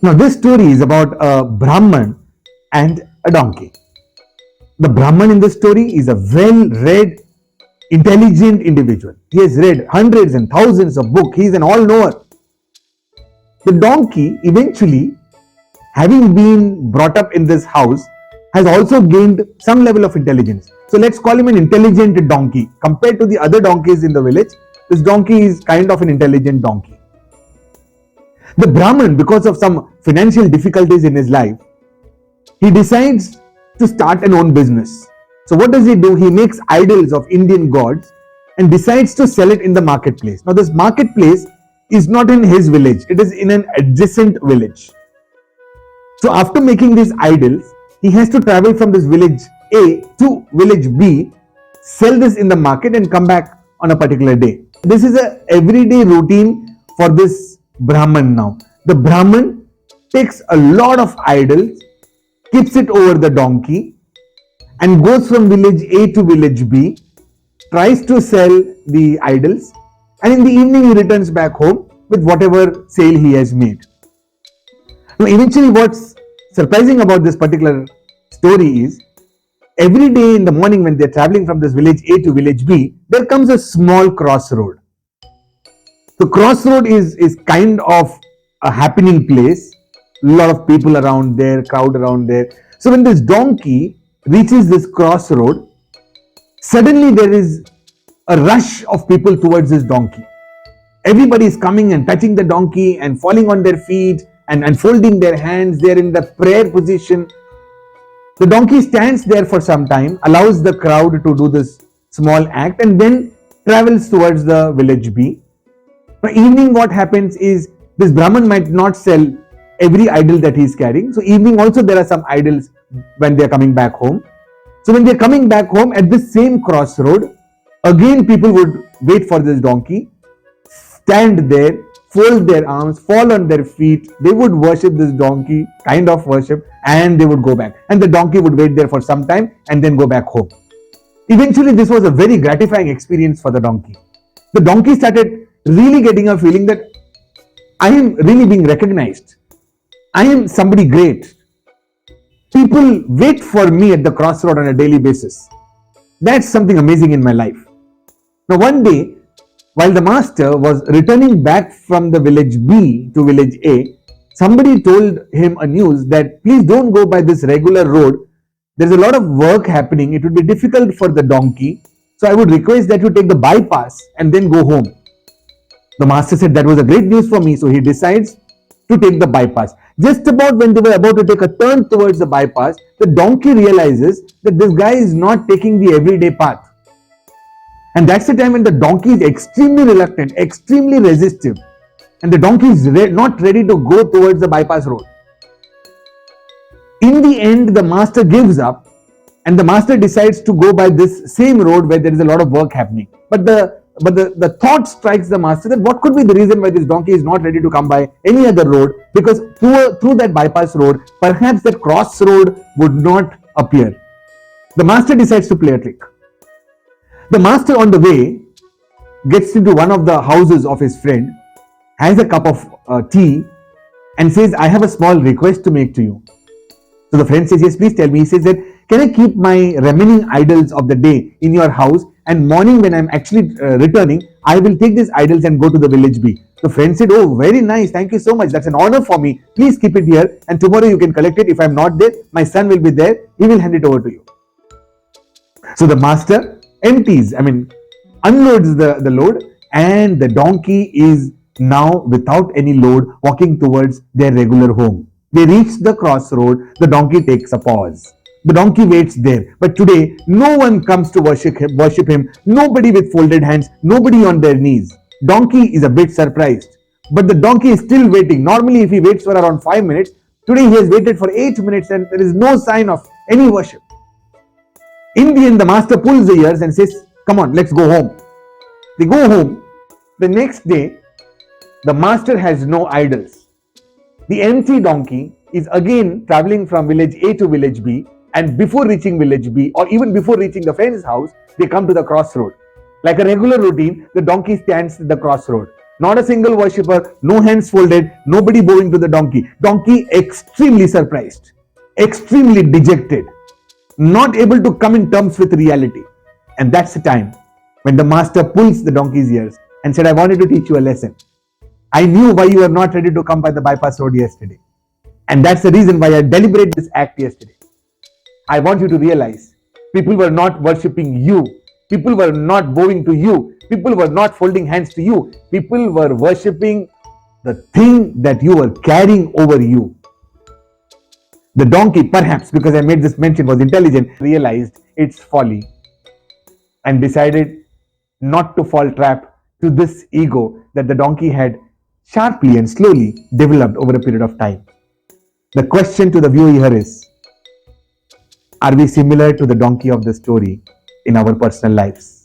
Now, this story is about a Brahman and a donkey. The Brahman in the story is a well-read, intelligent individual. He has read hundreds and thousands of books. He is an all-knower. The donkey, eventually, having been brought up in this house, has also gained some level of intelligence. So let's call him an intelligent donkey. Compared to the other donkeys in the village, this donkey is kind of an intelligent donkey. The Brahman, because of some financial difficulties in his life, he decides to start an own business. So what does he do? He makes idols of Indian gods and decides to sell it in the marketplace. Now this marketplace is not in his village, it is in an adjacent village. So after making these idols, he has to travel from this village A to village B, sell this in the market and come back on a particular day. This is a everyday routine for this Brahman now. The Brahman takes a lot of idols, keeps it over the donkey and goes from village A to village B, tries to sell the idols, and in the evening he returns back home with whatever sale he has made. Now eventually what's surprising about this particular story is, every day in the morning when they're traveling from this village A to village B, there comes a small crossroad. The crossroad is kind of a happening place, a lot of people around there, crowd around there. So when this donkey reaches this crossroad, suddenly there is a rush of people towards this donkey. Everybody is coming and touching the donkey and falling on their feet and folding their hands. They're in the prayer position. The donkey stands there for some time, allows the crowd to do this small act and then travels towards the village B. By evening what happens is, this Brahman might not sell every idol that he is carrying. So evening also there are some idols when they are coming back home. So when they are coming back home at the same crossroad, again people would wait for this donkey, stand there, fold their arms, fall on their feet. They would worship this donkey, kind of worship, and they would go back. And the donkey would wait there for some time and then go back home. Eventually this was a very gratifying experience for the donkey. The donkey started really getting a feeling that I am really being recognized. I am somebody great. People wait for me at the crossroad on a daily basis. That's something amazing in my life. Now one day, while the master was returning back from the village B to village A, somebody told him a news that please don't go by this regular road. There's a lot of work happening. It would be difficult for the donkey. So I would request that you take the bypass and then go home. The master said that was a great news for me. So he decides to take the bypass. Just about when they were about to take a turn towards the bypass, the donkey realizes that this guy is not taking the everyday path. And that's the time when the donkey is extremely reluctant, extremely resistive. And the donkey is not ready to go towards the bypass road. In the end, the master gives up and the master decides to go by this same road where there is a lot of work happening. But the thought strikes the master that what could be the reason why this donkey is not ready to come by any other road, because through that bypass road, perhaps that crossroad would not appear. The master decides to play a trick. The master on the way gets into one of the houses of his friend, has a cup of tea and says, I have a small request to make to you. So the friend says, yes, please tell me. He says that, can I keep my remaining idols of the day in your house, and morning when I'm actually returning, I will take these idols and go to the village B. The friend said, oh, very nice. Thank you so much. That's an honor for me. Please keep it here and tomorrow you can collect it. If I'm not there, my son will be there. He will hand it over to you. So the master unloads the load, and the donkey is now without any load walking towards their regular home. They reach the crossroad. The donkey takes a pause. The donkey waits there. But today, no one comes to worship him. Nobody with folded hands. Nobody on their knees. Donkey is a bit surprised. But the donkey is still waiting. Normally, if he waits for around 5 minutes, today he has waited for 8 minutes and there is no sign of any worship. In the end, the master pulls the ears and says, come on, let's go home. They go home. The next day, the master has no idols. The empty donkey is again traveling from village A to village B, and before reaching village B, or even before reaching the friend's house, they come to the crossroad. Like a regular routine, the donkey stands at the crossroad. Not a single worshipper, no hands folded, nobody bowing to the donkey. Donkey extremely surprised, extremely dejected, not able to come in terms with reality. And that's the time when the master pulls the donkey's ears and said, I wanted to teach you a lesson. I knew why you were not ready to come by the bypass road yesterday. And that's the reason why I deliberated this act yesterday. I want you to realize people were not worshipping you. People were not bowing to you. People were not folding hands to you. People were worshipping the thing that you were carrying over you. The donkey, perhaps because I made this mention, was intelligent, realized its folly and decided not to fall trap to this ego that the donkey had sharply and slowly developed over a period of time. The question to the viewer here is, are we similar to the donkey of the story in our personal lives?